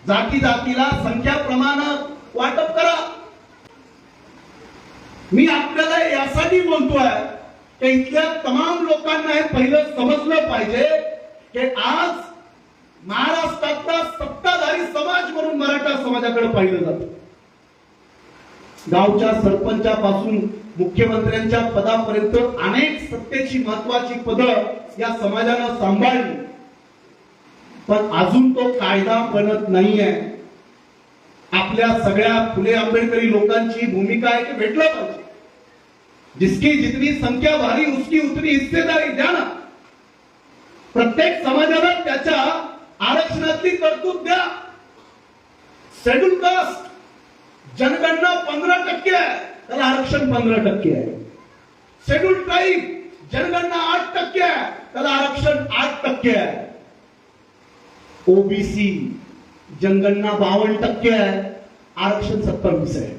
[SPEAKER 1] जाती जातीला संख्याप्रमाणे वाटप करा. मी आपल्याला यासाठी बोलतोय की इथल्या तमाम लोकांना हे पहिलं समजलं पाहिजे की आज महाराष्ट्रातला सत्ताधारी समाज म्हणून मराठा समाजाकडे पाहिलं जातं. गावच्या सरपंचापासून मुख्यमंत्र्यांच्या पदापर्यंत अनेक सत्तेची महत्वाची पदं या समाजानं सांभाळली, पण अजून तो कायदा बनत नाहीये. आपल्या सगळ्या फुले आंबेडकरी लोकांची भूमिका आहे की भेटलं पाहिजे. जिसकी जितनी संख्या भारी उसकी उतनी हिस्सेदारी द्या ना. प्रत्येक समाजाला त्याच्या आरक्षणातली तरतूद द्या. शेड्यूल कास्ट जनगणना 15% आहे, त्याला आरक्षण 15% आहे. शेड्यूल ट्राईब जनगणना 8% आहे, त्याला आरक्षण 8% आहे. OBC जनगणना 52% आहे, आरक्षण 27% आहे.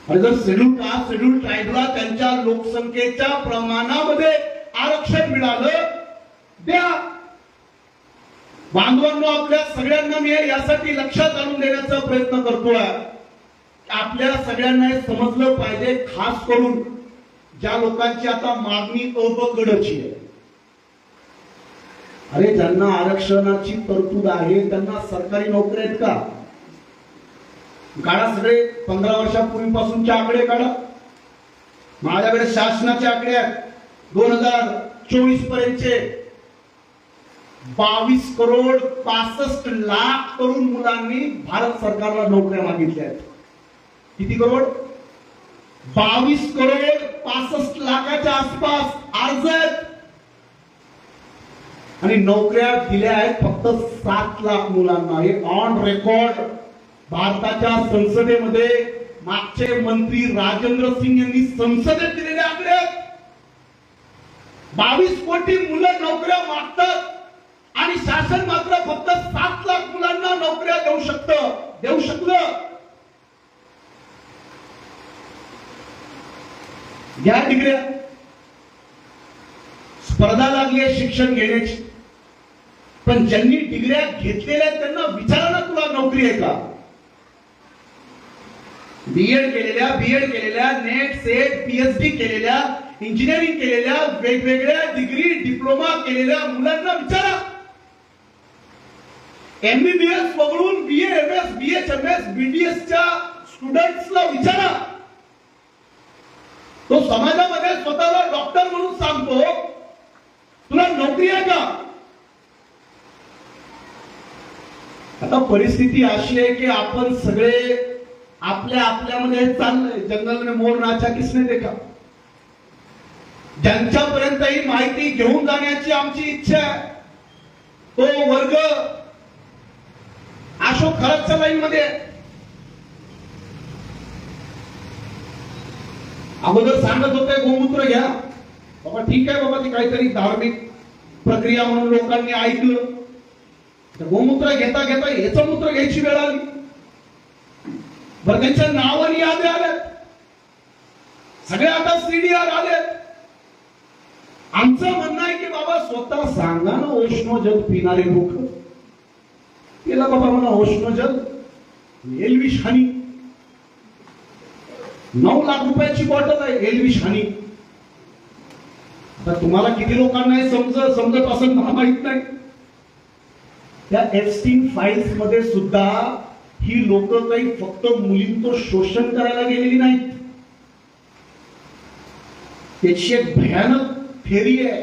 [SPEAKER 1] आणि जर शेड्यूल कास्ट, शेड्यूल ट्राईबला त्यांच्या लोकसंख्येच्या प्रमाणामध्ये आरक्षण मिळालं, द्या. बांधवांनो, आपल्या सगळ्यांना मी यासाठी लक्षात आणून देण्याचा प्रयत्न करतोय. आपल्या सगळ्यांना हे समजलं पाहिजे, खास करून ज्या लोकांची आता मागणी अबगडची आहे. अरे, ज्यांना आरक्षणाची तरतूद आहे त्यांना सरकारी नोकरी आहेत का? काढा सगळे 15 वर्षापूर्वीपासूनचे आकडे काढा. माझ्याकडे शासनाचे आकडे आहेत. 2024 पर्यंतचे 22 करोड 65 लाख तरुण मुलांनी भारत सरकारला नोकऱ्या मागितल्या आहेत. किती करोड? 22 करोड 65 लाखाच्या आसपास अर्ज आहेत. आणि नोकऱ्या दिल्या आहेत फक्त 7 लाख मुलांना. हे ऑन रेकॉर्ड भारताच्या संसदेमध्ये मागचे मंत्री राजेंद्र सिंग यांनी संसदेत दिलेले आकडे. 22 कोटी मुलं नोकऱ्या मागतात. आणि शासन मात्र फक्त 7 लाख मुलांना नोकऱ्या देऊ शकलं. घ्या डिग्र्या, स्पर्धा लागली आहे शिक्षण घेण्याची, पण ज्यांनी डिग्र्या घेतलेल्या आहेत त्यांना विचारा ना, तुला नोकरी आहे का? बीएड केलेल्या, नेट सेट पीएचडी केलेल्या, इंजिनिअरिंग केलेल्या, वेगवेगळ्या डिग्री डिप्लोमा केलेल्या मुलांना विचारा. एमबीबीएस वगळून बीएमएस, बीएचएमएस, बीडीएसच्या स्टुडंट्सला विचारा. तो समाजामध्ये स्वतःला डॉक्टर म्हणून सांगतो, तुला नोकरी आहे का? आता परिस्थिती अशी आहे की आपण सगळे आपल्यामध्ये चाललंय. जंगल में मोर नाचा किसने देखा. ज्यांच्यापर्यंत ही माहिती घेऊन जाण्याची आमची इच्छा आहे, तो वर्ग अशोक खरातच्या लाईन मध्ये. अगोदर सांगत होते गोमूत्र घ्या, बाबा ठीक आहे बाबा, ती काहीतरी धार्मिक प्रक्रिया म्हणून लोकांनी ऐकलं. गोमूत्र घेता याचं मूत्र घ्यायची वेळ आली. बरं, त्यांच्या नावाने यादी आल्यात, सगळे आता सीडीआर आलेत. आमचं म्हणणं आहे की बाबा स्वतः सांगा ना, उष्णजल पिणारे लोक केला बाबा म्हणा उष्णजल एलविष हानी. 9 लाख रुपयाची बॉटल आहे एलविष हानी. आता तुम्हाला किती लोकांना हे समजत असेल मला माहित नाही. त्या एप्स्टीन फाईल्स मध्ये सुद्धा ही लोक काही फक्त मुलींचं शोषण करायला गेलेली नाहीत. त्याची एक भयानक थेरी आहे.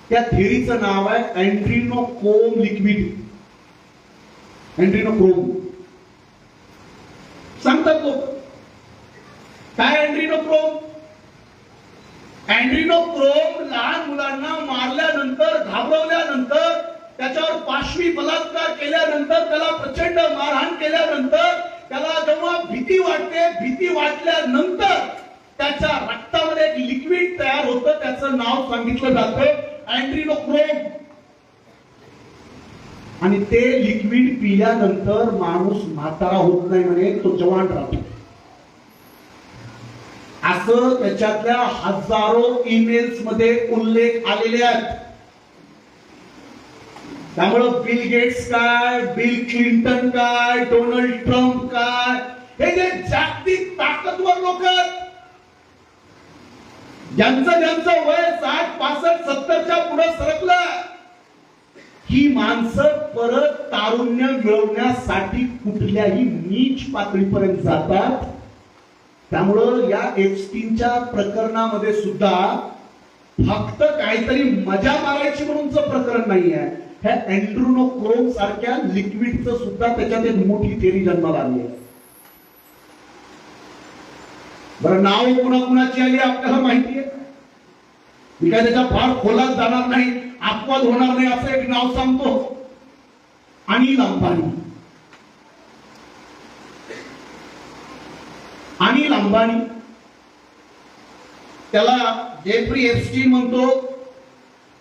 [SPEAKER 1] त्या थेरीचं नाव आहे अँड्रीनोक्रोम लिक्विड. अँड्रीनोक्रोम सांगतात लोक. काय अँड्रीनोक्रोम? अँड्रीनोक्रोम लहान मुलांना मारल्यानंतर, घाबरवल्यानंतर, त्याच्यावर पाशवी बलात्कार केल्यानंतर, त्याला प्रचंड मारहाण केल्यानंतर, त्याला जेव्हा भीती वाटते, भीती वाटल्यानंतर त्याच्या रक्तामध्ये एक लिक्विड तयार होतं. त्याचं नाव सांगितलं जातं अँड्रीनोक्रोम. आणि ते लिक्विड पिल्यानंतर माणूस म्हातारा होत नाही म्हणे, तो जवान राहतो. असं त्याच्यातल्या हजारो ईमेल्स मध्ये उल्लेख आलेले आहेत. त्यामुळं बिल गेट्स काय, बिल क्लिंटन काय, डोनाल्ड ट्रम्प काय, हे जे जागतिक ताकदवर लोक आहेत, ज्यांचं वय 60, 65, 70च्या पुढे सरकलं, ही माणसं परत तारुण्य मिळवण्यासाठी कुठल्याही नीच पातळीपर्यंत जातात. त्यामुळं या एप्स्टीनच्या प्रकरणामध्ये सुद्धा फक्त काहीतरी मजा मारायची म्हणूनच प्रकरण नाही आहे. ह्या अँड्रीनोक्रोम सारख्या लिक्विडचं सुद्धा त्याच्यात एक मोठी थेरी जन्माला आली आहे. बरं, नाव कुणाकुणाची आली आपल्याला माहिती आहे. मी काय त्याच्या फार खोलात जाणार नाही, अपवाद होणार नाही. असं एक नाव सांगतो, अनिल अंबानी. अनिल अंबानी, त्याला जेफ्री एप्स्टीन म्हणतो.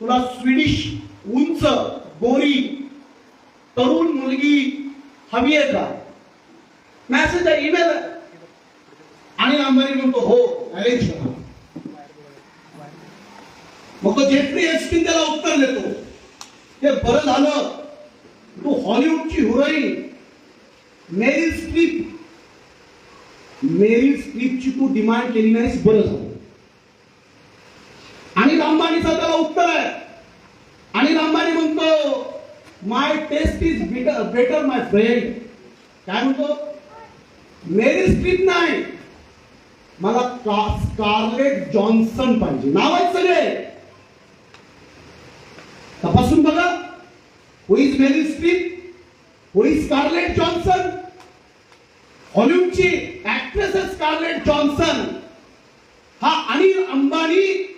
[SPEAKER 1] तुला स्वीडिश उंच गोरी तरुण मुलगी हवी आहे का? मेसेज आहे, ईमेल आहे. अनिल अंबानी म्हणतो हो, अरेंज करा. मग तो जेफ्री एप्स्टीन त्याला उत्तर देतो, हे बरं झालं तू हॉलिवूडची हिरोईन मेरिल स्ट्रीपची तू डिमांड केली नाहीस, बरं झालं. अनिल अंबानीचं त्याला उत्तर आहे. अनिल अंबानी म्हणतो my taste is better my friend. काय म्हणतो? मेरिल स्ट्रीप नाही, मला स्कारलेट जॉन्सन पाहिजे. नाव आहे सगळे, तपासून बघा. Who is Meryl Streep, who is Scarlett Johansson. हॉलिवूडची ऍक्ट्रेस आहे स्कारलेट जॉन्सन. हा अनिल अंबानी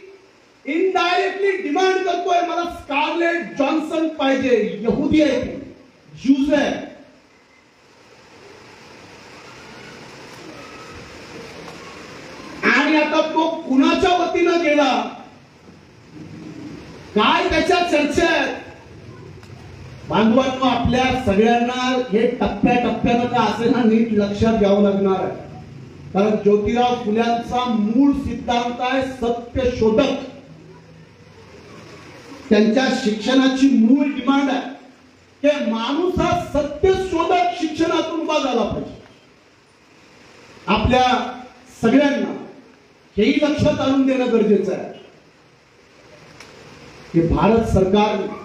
[SPEAKER 1] इनडायरेक्टली डिमांड करतोय मला स्कारलेट जॉन्सन पाहिजे. यहुदी आहे, ज्यूज आहे. आणि आता तो कुणाच्या वतीनं गेला, काय त्याच्या चर्चा आहेत, बांधवांनो, आपल्या सगळ्यांना हे टप्प्याटप्प्यानं का असेना नीट लक्षात घ्यावं लागणार आहे. कारण ज्योतिराव फुल्यांचा मूळ सिद्धांत आहे सत्य शोधक. त्यांच्या शिक्षणाची मूळ डिमांड आहे की माणूस हा सत्य शोधक शिक्षणातून उभा झाला पाहिजे. आपल्या सगळ्यांना हेही लक्षात आणून देणं गरजेचं आहे की भारत सरकारने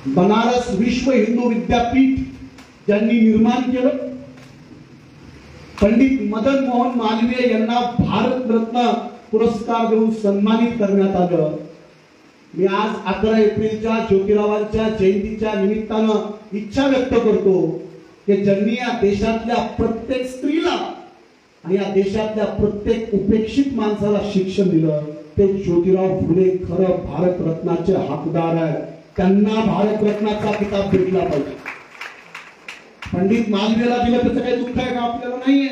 [SPEAKER 1] बनारस विश्व हिंदू विद्यापीठ ज्यांनी निर्माण केलं, पंडित मदन मोहन मालवीय यांना भारतरत्न पुरस्कार देऊन सन्मानित करण्यात आलं. मी आज 11 एप्रिलच्या ज्योतिरावांच्या जयंतीच्या निमित्तानं इच्छा व्यक्त करतो की ज्यांनी या देशातल्या प्रत्येक स्त्रीला आणि या देशातल्या प्रत्येक उपेक्षित माणसाला शिक्षण दिलं ते ज्योतिराव फुले खरं भारतरत्नाचे हकदार आहेत. त्यांना भारतरत्नाचा किताब भेटला पाहिजे. पंडित मालवीयला दिलं त्याचं काही दुःख आहे का? आपल्याला नाहीये.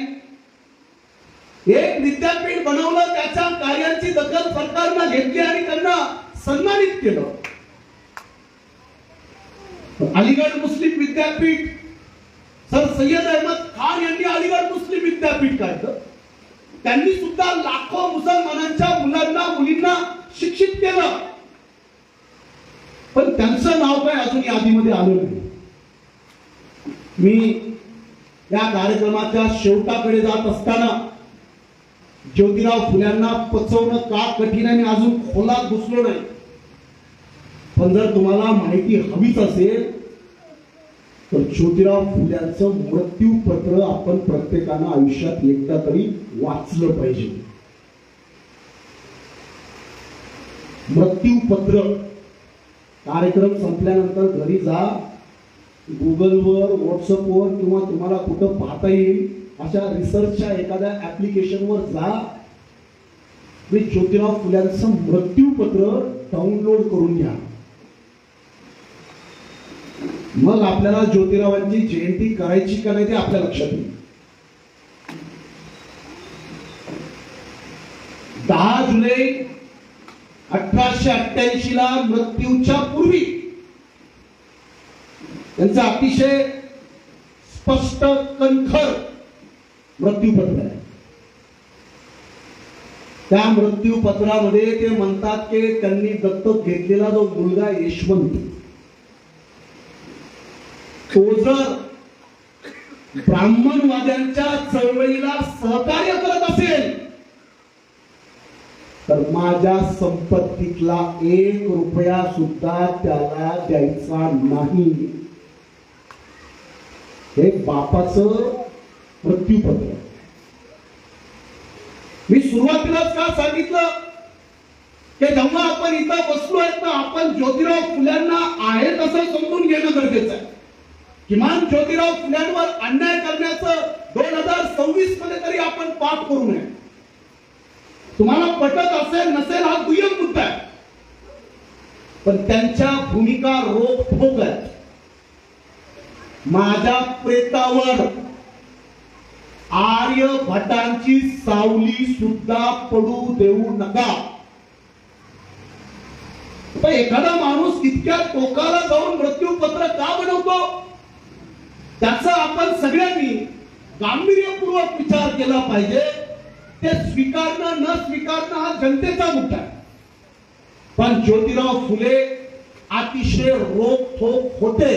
[SPEAKER 1] एक विद्यापीठ बनवलं, त्याच्या कार्याची दखल सरकारनं घेतली आणि त्यांना सन्मानित केलं. अलीगड मुस्लिम विद्यापीठ, सर सय्यद अहमद खान यांनी अलीगड मुस्लिम विद्यापीठ काढलं. त्यांनी सुद्धा लाखो मुसलमानांच्या मुलांना मुलींना शिक्षित केलं. पण त्यांचं नाव काय अजून यादीमध्ये आलं नाही. मी या कार्यक्रमाच्या शेवटाकडे जात असताना ज्योतिराव फुल्यांना पचवणं का कठीण आहे, अजून खोलात घुसलो नाही. पण जर तुम्हाला माहिती हवीच असेल तर ज्योतिराव फुल्यांचं मृत्यूपत्र आपण प्रत्येकानं आयुष्यात एकदा तरी वाचलं पाहिजे. मृत्यूपत्र कार्यक्रम संपल्यानंतर घरी जा, गुगलवर, व्हॉट्सअपवर किंवा तुम्हाला कुठं पाहता येईल अशा रिसर्चच्या एखाद्या ऍप्लिकेशनवर जा. मी ज्योतिराव फुल्यांचं मृत्यूपत्र डाउनलोड करून घ्या. मग आपल्याला ज्योतिरावांची जयंती करायची का नाही ते आपल्या लक्षात येईल. 10 जुलै 1888 ला मृत्यूच्या पूर्वी त्यांचं अतिशय स्पष्ट कणखर मृत्यूपत्र आहे. त्या मृत्यूपत्रामध्ये ते म्हणतात की त्यांनी दत्तक घेतलेला जो मुलगा यशवंत, तो जर ब्राह्मणवाद्यांच्या चळवळीला सहकार्य करत असेल तर माझ्या संपत्तीतला 1 रुपया सुद्धा त्याला द्यायचा नाही. हे बापाचं मृत्यूपत्र. मी सुरुवातीलाच का सांगितलं की जेव्हा आपण इथं बसलोय तर आपण ज्योतिराव फुल्यांना आहे तसं समजून घेणं गरजेचं आहे. किमान ज्योतिराव फुल्यांवर अन्याय करण्याचं 2026 मध्ये तरी आपण पाठ करू नये. तुम्हाला पटत असेल नसेल हा दुय्यम मुद्दा आहे, पण त्यांच्या भूमिका रोखठोक आहेत. माझ्या प्रेतावर आर्य भटांची सावली सुद्धा पडू देऊ नका. पण एखादा माणूस इतक्या टोकाला जाऊन मृत्यूपत्र का बनवतो त्याचा आपण सगळ्यांनी गांभीर्यपूर्वक विचार केला पाहिजे. ते स्वीकारणं न स्वीकारणं हा जनतेचा मुद्दा आहे. पण ज्योतिराव फुले अतिशय रोखठोक होते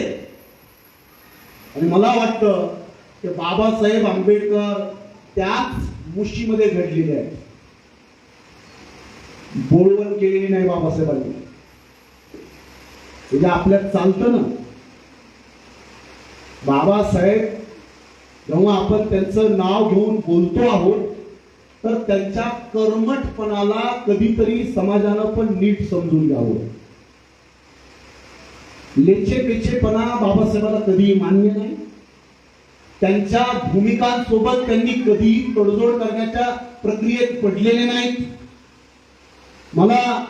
[SPEAKER 1] आणि मला वाटतं की बाबासाहेब आंबेडकर त्याच मुशीमध्ये घडलेले आहेत. बोलवण केलेली नाही बाबासाहेबांनी. म्हणजे आपल्यात चालतं ना, बाबासाहेब जेव्हा आपण त्यांचं नाव घेऊन बोलतो आहोत तर त्यांच्या कर्मठपणाला कधीतरी समाजानं पण नीट समजून घ्यावं. लेचेपेचेपणा बाबासाहेबांना कधीही मान्य नाही. त्यांच्या भूमिकांसोबत त्यांनी कधीही तडजोड करण्याच्या प्रक्रियेत पडलेले नाहीत. मला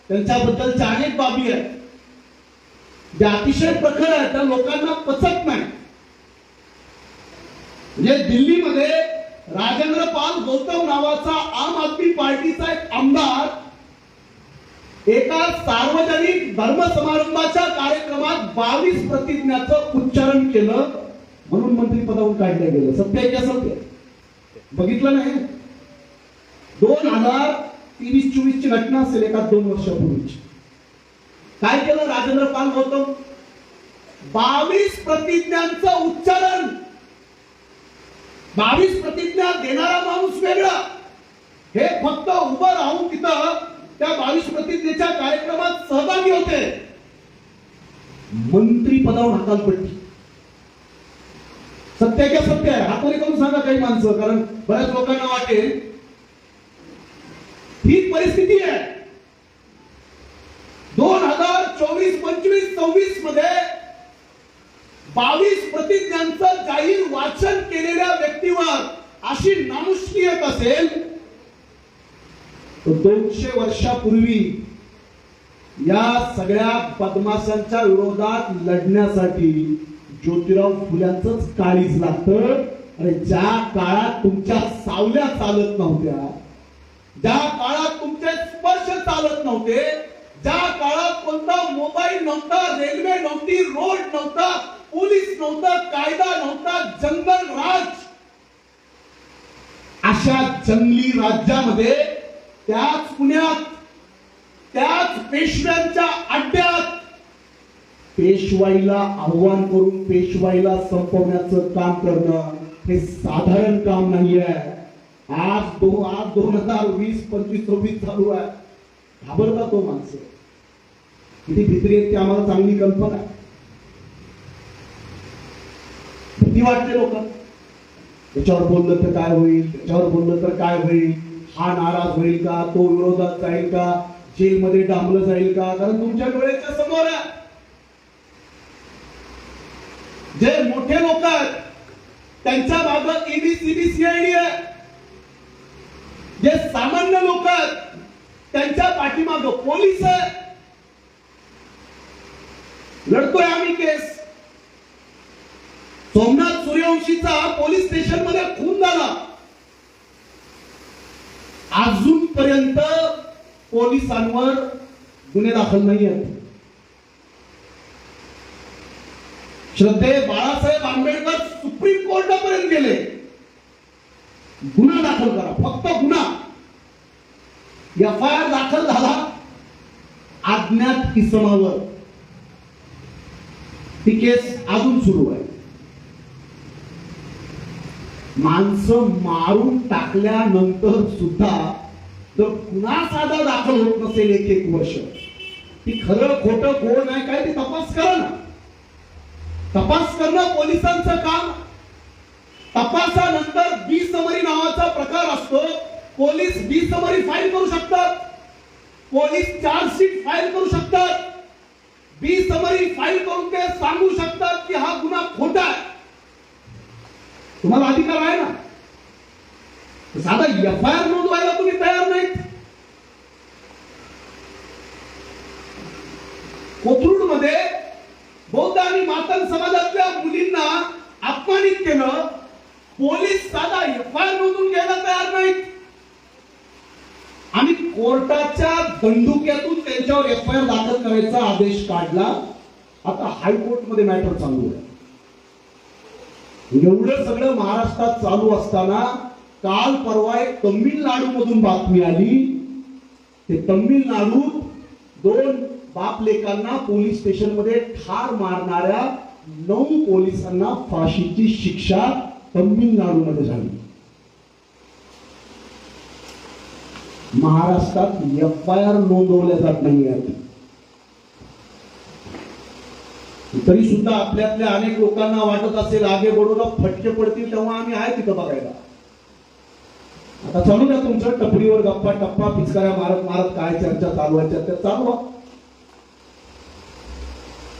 [SPEAKER 1] त्यांच्याबद्दलच्या अनेक बाबी आहेत ज्या अतिशय प्रखर आहेत, त्या लोकांना पचत नाही. म्हणजे दिल्लीमध्ये राजेंद्र पाल गौतम नावाचा आम आदमी पार्टीचा एक आमदार एका सार्वजनिक धर्म समारंभाच्या कार्यक्रमात 22 प्रतिज्ञाचं उच्चारण केलं म्हणून मंत्रिपदावरून काढलं गेलं. सत्य आहे की असत्य? बघितलं नाही? 2023-24 ची घटना असेल, एका 2 वर्षापूर्वीची. काय केलं राजेंद्र पाल गौतम? 22 प्रतिज्ञांचं उच्चारण. 22 प्रतिज्ञा देणारा माणूस वेगळा, हे फक्त उभं राहून तिथं त्या 22 प्रतिज्ञेच्या कार्यक्रमात सहभागी होते. मंत्री पदावर हकालपट्टी. सत्य की सत्य आहे? हातोरी करून सांगा काही माणसं, कारण बऱ्याच लोकांना वाटेल ही परिस्थिती आहे. 2024, 25, 26 मध्ये 22 प्रतिज्ञांचं जाहीर वाचन केलेल्या व्यक्तीवर अशी नामुष्की येत असेल, तर 200 वर्षापूर्वी या सगळ्या बदमाशांच्या विरोधात लढण्यासाठी ज्योतिराव फुल्यांचंच काळीज लागतं. आणि ज्या काळात तुमच्या सावल्या चालत नव्हत्या, ज्या काळात तुमचे स्पर्श चालत नव्हते, ज्या काळात कोणता मोबाईल नव्हता, रेल्वे नव्हती, रोड नव्हता, पोलीस नव्हता, कायदा नव्हता, जंगल राज, अशा जंगली राज्यामध्ये त्याच पुण्यात, त्याच पेशव्यांच्या अड्ड्यात पेशवाईला आव्हान करून पेशवाईला संपवण्याचं काम करणं हे साधारण काम नाहीये. आज 2020, 25, 26 चालू आहे. घाबरता तो माणसं किती भित्री आहेत ती आम्हाला चांगली कल्पना आहे. भीती वाटते लोक. त्याच्यावर बोललं तर काय होईल, त्याच्यावर बोललं तर काय होईल, हा नाराज होईल का, तो विरोधात जाईल का, जेलमध्ये डांबलं जाईल का. कारण तुमच्या डोळ्याच्या समोर आहे. जे मोठे लोक आहेत त्यांच्या बाबत ईडी, सीबी, सीआयडी आहे. जे सामान्य लोक आहेत त्यांच्या पाठीमाग पोलीस आहे. लढतोय आम्ही केस. सोमनाथ सूर्यवंशीचा पोलीस स्टेशन मध्ये खून झाला. अजूनपर्यंत पोलिसांवर गुन्हे दाखल नाही आहेत. श्रद्धे बाळासाहेब आंबेडकर सुप्रीम कोर्टापर्यंत गेले, गुन्हा दाखल करा, फक्त गुन्हा. एफआयआर दाखल झाला अज्ञात इसमावर. ती केस अजून सुरू आहे. माणसं मारून टाकल्यानंतर सुद्धा जर गुन्हा साधा दाखल होत नसेल 1 वर्ष, ती खरं खोटं कोण आहे काय ते तपास करा ना. तपास करणं पोलिसांचं काम. तपासानंतर बी समरी नावाचा प्रकार असतो. पोलीस बी समरी फाईल करू शकतात, पोलीस चार्जशीट फाईल करू शकतात. बी समरी फाईल करून ते सांगू शकतात की हा गुन्हा खोटा आहे. तुम्हाला अधिकार आहे ना. साधा एफआयआर नोंदवायला तुम्ही तयार नाहीत. कोथरूड मध्ये बौद्ध आणि मातंग समाजातल्या मुलींना अपमानित केलं. पोलीस साधा एफआयआर नोंदवून घ्यायला तयार नाहीत. आम्ही कोर्टाच्या दंडुक्यातून त्यांच्यावर एफआयआर दाखल करायचा आदेश काढला. आता हायकोर्ट मध्ये मॅटर चालू आहे. एवढं सगळं महाराष्ट्रात चालू असताना काल परवा एक तमिळनाडू मधून बातमी आली. ते तमिळनाडूत 2 बाप लेकांना पोलीस स्टेशन मध्ये ठार मारणाऱ्या 9 पोलिसांना फाशीची शिक्षा तमिळनाडूमध्ये झाली. महाराष्ट्रात एफआयआर नोंदवल्या जात नाही आहेत. तरी सुद्धा आपल्यातल्या अनेक लोकांना वाटत असेल आगे बडोला फटके पडतील तेव्हा आम्ही आहे तिथं बघायला. आता चालू द्या तुमचं टपरीवर गप्पा टप्पा पिचकाऱ्या मारत मारत काय चर्चा चालू आहे चर्चा चालू आहे.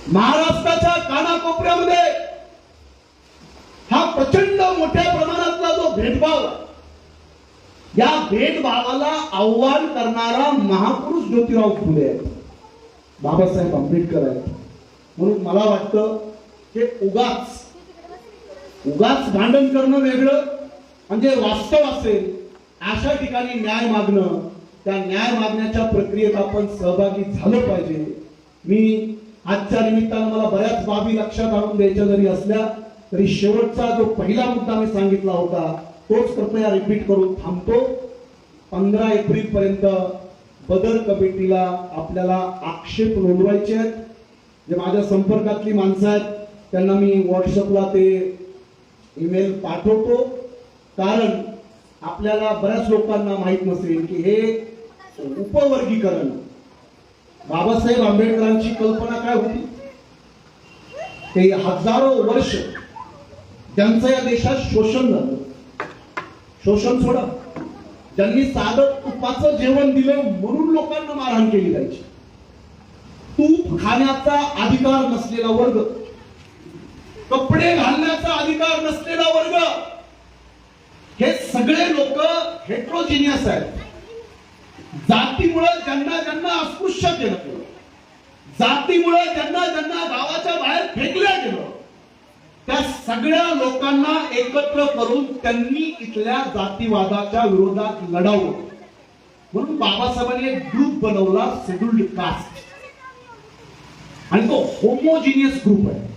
[SPEAKER 1] महाराष्ट्राच्या कानाकोपऱ्यामध्ये हा प्रचंड मोठ्या प्रमाणातला जो भेदभाव, या भेदभावाला आव्हान करणारा महापुरुष ज्योतिराव फुले आहेत, बाबासाहेब आंबेडकर आहेत. म्हणून मला वाटतं की उगाच भांडण करणं वेगळं, म्हणजे वास्तव असेल अशा ठिकाणी न्याय मागणं त्या न्याय मागण्याच्या प्रक्रियेत आपण सहभागी झालं पाहिजे. मी आजच्या निमित्तानं मला बऱ्याच बाबी लक्षात आणून द्यायच्या जरी असल्या तरी शेवटचा जो पहिला मुद्दा मी सांगितला होता तोच कृपया रिपीट करून थांबतो. 15 एप्रिल पर्यंत बदल कमिटीला आपल्याला आक्षेप नोंदवायचे आहेत. जे माझ्या संपर्कातली माणसं आहेत त्यांना मी व्हॉट्सअपला ते ईमेल पाठवतो. कारण आपल्याला बऱ्याच लोकांना माहित नसेल की हे उपवर्गीकरण बाबासाहेब आंबेडकरांची कल्पना काय होती. ते हजारो वर्ष ज्यांचं या देशात शोषण झालं, शोषण सोडा, ज्यांनी साधं तुपाचं जेवण दिलं म्हणून लोकांना मारहाण केली जायची, तूप खाण्याचा अधिकार नसलेला वर्ग, कपडे घालण्याचा अधिकार नसलेला वर्ग, हे सगळे लोक हेट्रोजिनियस आहेत. जातीमुळे ज्यांना ज्यांना अस्पृश्य केलं गेलं, जातीमुळे ज्यांना ज्यांना गावाच्या बाहेर फेकल्या गेलं, त्या सगळ्या लोकांना एकत्र करून त्यांनी इथल्या जातीवादाच्या विरोधात लढावं म्हणून बाबासाहेबांनी एक ग्रुप बनवला, शेड्युल्ड कास्ट, आणि तो होमोजिनियस ग्रुप आहे.